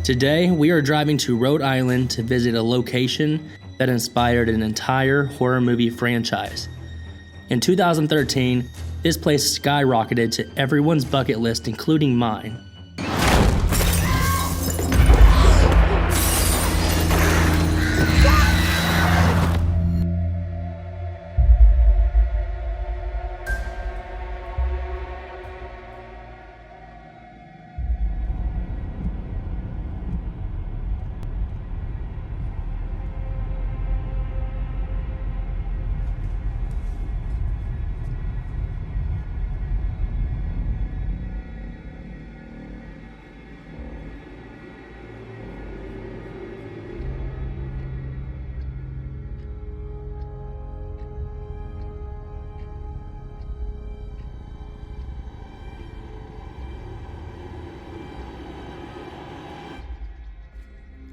Today, we are driving to Rhode Island to visit a location that inspired an entire horror movie franchise. In 2013, this place skyrocketed to everyone's bucket list, including mine.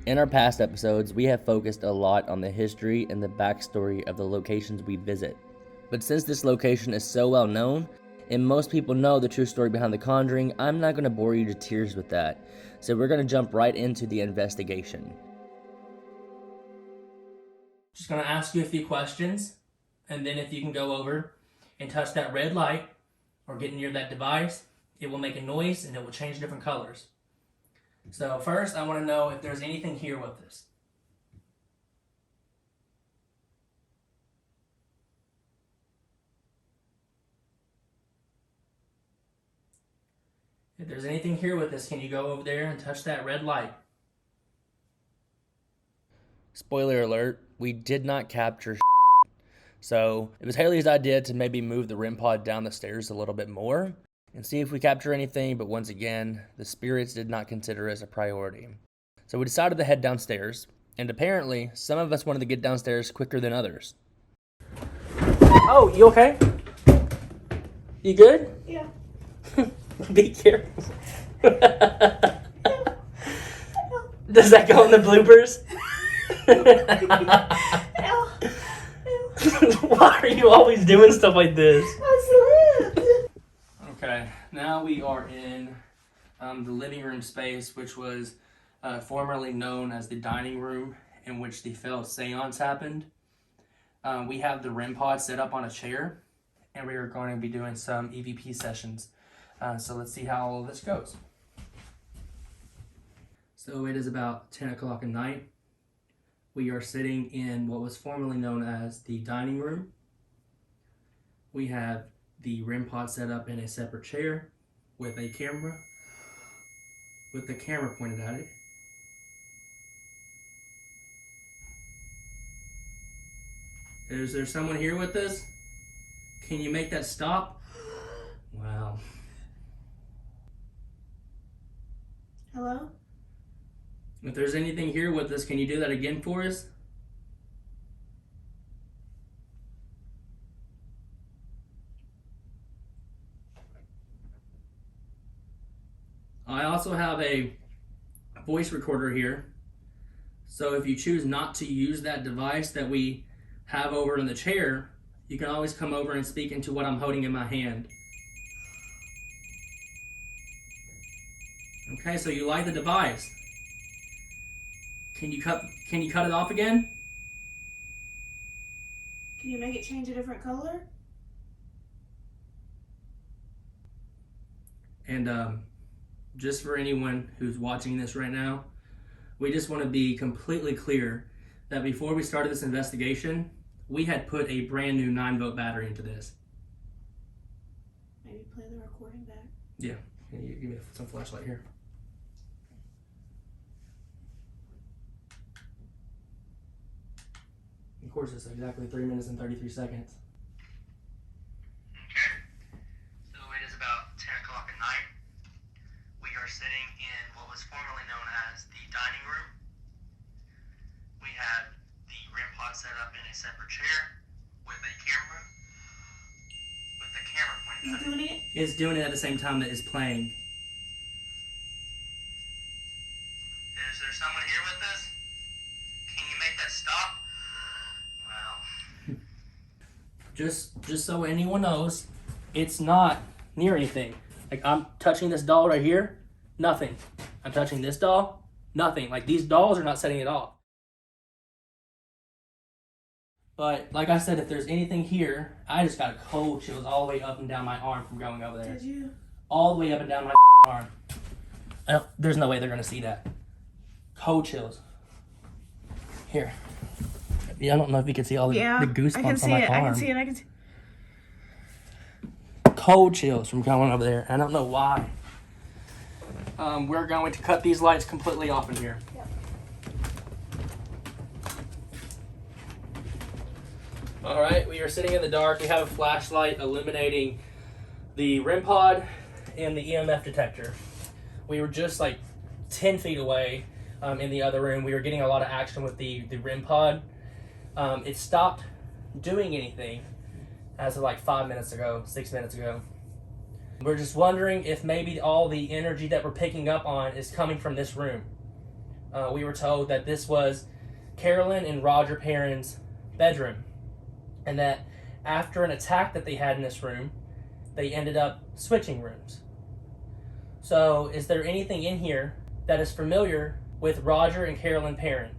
In our past episodes, we have focused a lot on the history and the backstory of the locations we visit. But since this location is so well known, and most people know the true story behind The Conjuring, I'm not going to bore you to tears with that. So we're going to jump right into the investigation. Just going to ask you a few questions, and then if you can go over and touch that red light or get near that device, it will make a noise and it will change different colors. So first, I want to know if there's anything here with this. If there's anything here with this, can you go over there and touch that red light? Spoiler alert, we did not capture so it was Haley's idea to maybe move the REM Pod down the stairs a little bit more and see if we capture anything, but once again, the spirits did not consider us a priority. So we decided to head downstairs, and apparently, some of us wanted to get downstairs quicker than others. Oh, you okay? You good? Yeah. Be careful. Does that go in the bloopers? Why are you always doing stuff like this? Okay, now we are in the living room space, which was formerly known as the dining room, in which the failed seance happened. We have the REM Pod set up on a chair, and we are going to be doing some EVP sessions. So let's see how all this goes. So it is about 10 o'clock at night. We are sitting in what was formerly known as the dining room. We have the REM Pod set up in a separate chair with a camera, with the camera pointed at it. Is there someone here with us? Can you make that stop? Wow. Hello? If there's anything here with us, can you do that again for us? I also have a voice recorder here. So if you choose not to use that device that we have over in the chair, you can always come over and speak into what I'm holding in my hand. Okay, so you like the device. Can you cut it off again? Can you make it change a different color? And just for anyone who's watching this right now, we just want to be completely clear that before we started this investigation, we had put a brand new 9-volt battery into this. Maybe play the recording back. Yeah, can you give me some flashlight here? Of course, it's exactly 3 minutes and 33 seconds. Okay, so it is about 10 o'clock at night. We are sitting in what was formerly known as the dining room. We have the REM Pod set up in a separate chair with a camera. With the camera pointed at it. Is doing it? It's doing it at the same time that it's playing. Is there someone here with us? Can you make that stop? Wow. Just so anyone knows, it's not near anything. Like, I'm touching this doll right here, nothing. I'm touching this doll, Nothing. Like, these dolls are not setting it off. But like I said, if there's anything here, I just got cold chills all the way up and down my arm from going over there. Did you? All the way up and down my arm. There's no way they're gonna see that. Cold chills. Here. Yeah, I don't know if you can see all the goosebumps on my arm. I can see it. I can see. Cold chills from going over there. I don't know why. We're going to cut these lights completely off in here. Yep. All right, we are sitting in the dark. We have a flashlight illuminating the REM pod and the EMF detector. We were just like 10 feet away in the other room. We were getting a lot of action with the REM pod. It stopped doing anything as of like 5 minutes ago, 6 minutes ago. We're just wondering if maybe all the energy that we're picking up on is coming from this room. We were told that this was Carolyn and Roger Perrin's bedroom, and that after an attack that they had in this room, they ended up switching rooms. So is there anything in here that is familiar with Roger and Carolyn Perrin?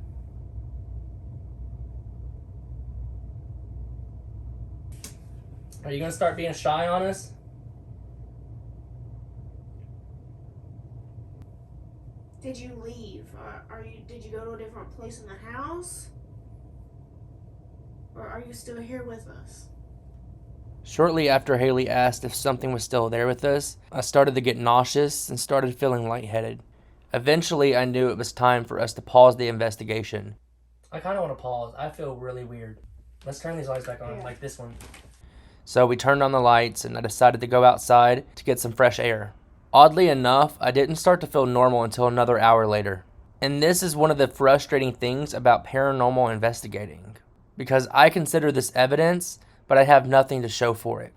Are you going to start being shy on us? Did you leave? Did you go to a different place in the house? Or are you still here with us? Shortly after Haley asked if something was still there with us, I started to get nauseous and started feeling lightheaded. Eventually, I knew it was time for us to pause the investigation. I kind of want to pause. I feel really weird. Let's turn these lights back on, like this one. So we turned on the lights, and I decided to go outside to get some fresh air. Oddly enough, I didn't start to feel normal until another hour later. And this is one of the frustrating things about paranormal investigating, because I consider this evidence, but I have nothing to show for it.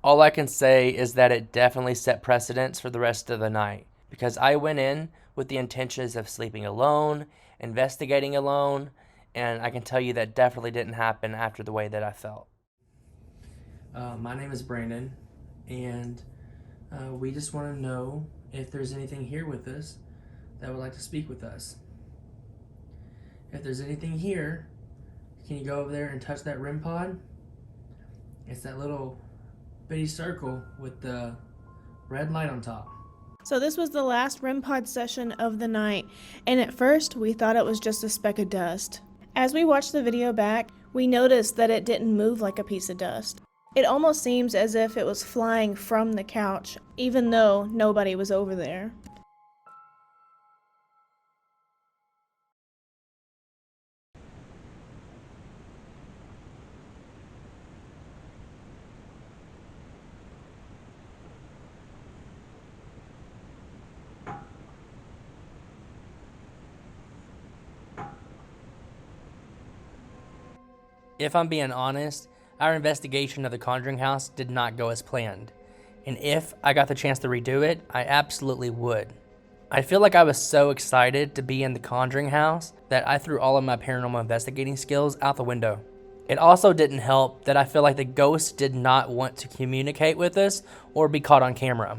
All I can say is that it definitely set precedence for the rest of the night, because I went in with the intentions of sleeping alone, investigating alone, and I can tell you that definitely didn't happen after the way that I felt. My name is Brandon, and we just want to know if there's anything here with us that would like to speak with us. If there's anything here, can you go over there and touch that REM pod? It's that little bitty circle with the red light on top. So this was the last REM pod session of the night, and at first we thought it was just a speck of dust. As we watched the video back, we noticed that it didn't move like a piece of dust. It almost seems as if it was flying from the couch, even though nobody was over there. If I'm being honest, our investigation of the Conjuring House did not go as planned. And if I got the chance to redo it, I absolutely would. I feel like I was so excited to be in the Conjuring House that I threw all of my paranormal investigating skills out the window. It also didn't help that I feel like the ghosts did not want to communicate with us or be caught on camera.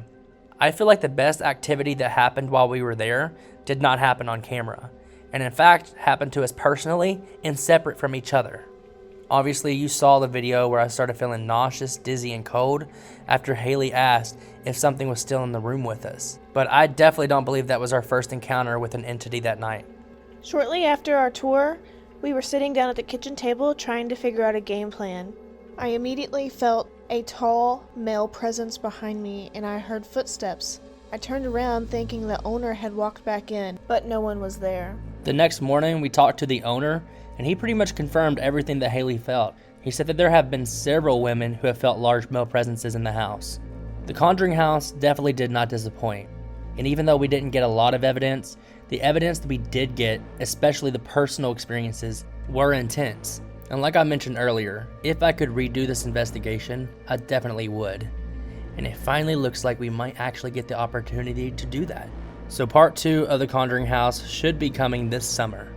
I feel like the best activity that happened while we were there did not happen on camera, and in fact happened to us personally and separate from each other. Obviously, you saw the video where I started feeling nauseous, dizzy, and cold after Haley asked if something was still in the room with us. But I definitely don't believe that was our first encounter with an entity that night. Shortly after our tour, we were sitting down at the kitchen table trying to figure out a game plan. I immediately felt a tall male presence behind me, and I heard footsteps. I turned around thinking the owner had walked back in, but no one was there. The next morning, we talked to the owner, and he pretty much confirmed everything that Haley felt. He said that there have been several women who have felt large male presences in the house. The Conjuring House definitely did not disappoint. And even though we didn't get a lot of evidence, the evidence that we did get, especially the personal experiences, were intense. And like I mentioned earlier, if I could redo this investigation, I definitely would. And it finally looks like we might actually get the opportunity to do that. So part 2 of the Conjuring House should be coming this summer.